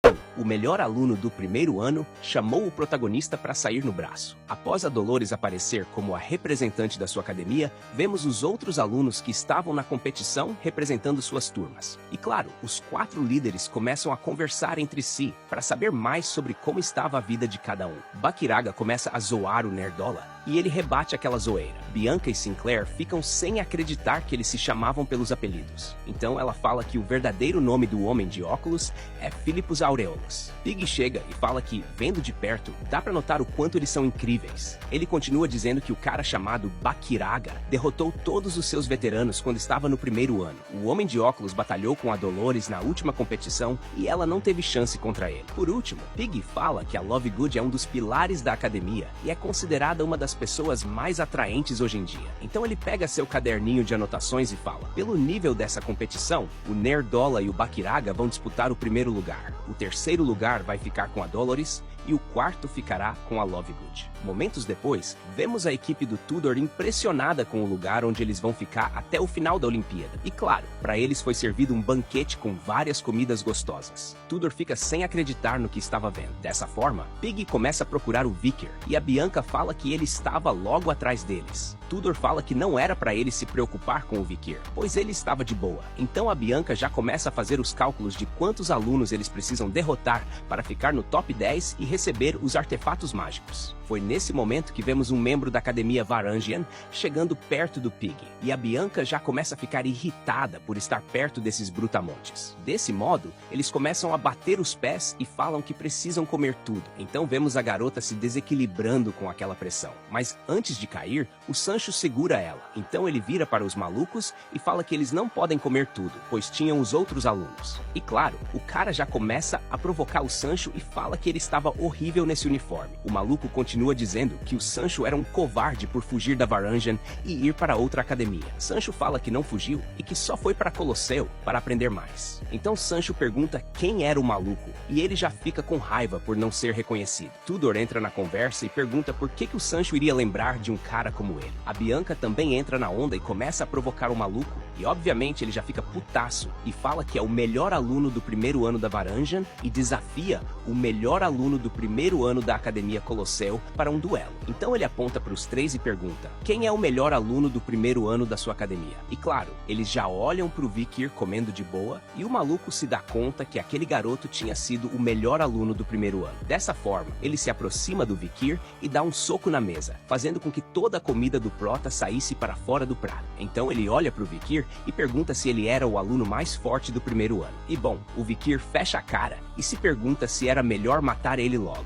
Então, o melhor aluno do primeiro ano chamou o protagonista para sair no braço. Após a Dolores aparecer como a representante da sua academia, vemos os outros alunos que estavam na competição representando suas turmas. E claro, os 4 líderes começam a conversar entre si para saber mais sobre como estava a vida de cada um. Bakiraga começa a zoar o Nerdola e ele rebate aquela zoeira. Bianca e Sinclair ficam sem acreditar que eles se chamavam pelos apelidos. Então ela fala que o verdadeiro nome do homem de óculos é Philippus Aureolus. Pig chega e fala que, vendo de perto, dá pra notar o quanto eles são incríveis. Ele continua dizendo que o cara chamado Bakiraga derrotou todos os seus veteranos quando estava no primeiro ano. O homem de óculos batalhou com a Dolores na última competição e ela não teve chance contra ele. Por último, Pig fala que a Lovegood é um dos pilares da academia e é considerada uma das pessoas mais atraentes hoje em dia. Então ele pega seu caderninho de anotações e fala: pelo nível dessa competição, o Nerdola e o Bakiraga vão disputar o primeiro lugar. O terceiro lugar vai ficar com a Dolores e o quarto ficará com a Lovegood. Momentos depois, vemos a equipe do Tudor impressionada com o lugar onde eles vão ficar até o final da Olimpíada. E claro, para eles foi servido um banquete com várias comidas gostosas. Tudor fica sem acreditar no que estava vendo. Dessa forma, Pig começa a procurar o Vicker e a Bianca fala que ele estava logo atrás deles. Tudor fala que não era para ele se preocupar com o Vicker, pois ele estava de boa. Então a Bianca já começa a fazer os cálculos de quantos alunos eles precisam derrotar para ficar no top 10 e receber os artefatos mágicos. Foi nesse momento que vemos um membro da Academia Varangian chegando perto do Pig, e a Bianca já começa a ficar irritada por estar perto desses brutamontes. Desse modo, eles começam a bater os pés e falam que precisam comer tudo. Então vemos a garota se desequilibrando com aquela pressão. Mas antes de cair, o Sancho segura ela. Então ele vira para os malucos e fala que eles não podem comer tudo, pois tinham os outros alunos. E claro, o cara já começa a provocar o Sancho e fala que ele estava horrível nesse uniforme. O maluco continua dizendo que o Sancho era um covarde por fugir da Varangian e ir para outra academia. Sancho fala que não fugiu e que só foi para Colosseu para aprender mais. Então Sancho pergunta quem era o maluco e ele já fica com raiva por não ser reconhecido. Tudor entra na conversa e pergunta por que o Sancho iria lembrar de um cara como ele. A Bianca também entra na onda e começa a provocar o maluco e obviamente ele já fica putaço e fala que é o melhor aluno do primeiro ano da Varangian e desafia o melhor aluno do primeiro ano da Academia Colosseu para um duelo. Então ele aponta para os 3 e pergunta: quem é o melhor aluno do primeiro ano da sua academia? E claro, eles já olham para o Vicker comendo de boa e o maluco se dá conta que aquele garoto tinha sido o melhor aluno do primeiro ano. Dessa forma, ele se aproxima do Vicker e dá um soco na mesa, fazendo com que toda a comida do Prota saísse para fora do prato. Então ele olha para o Vicker e pergunta se ele era o aluno mais forte do primeiro ano. E bom, o Vicker fecha a cara e se pergunta se era melhor matar ele logo.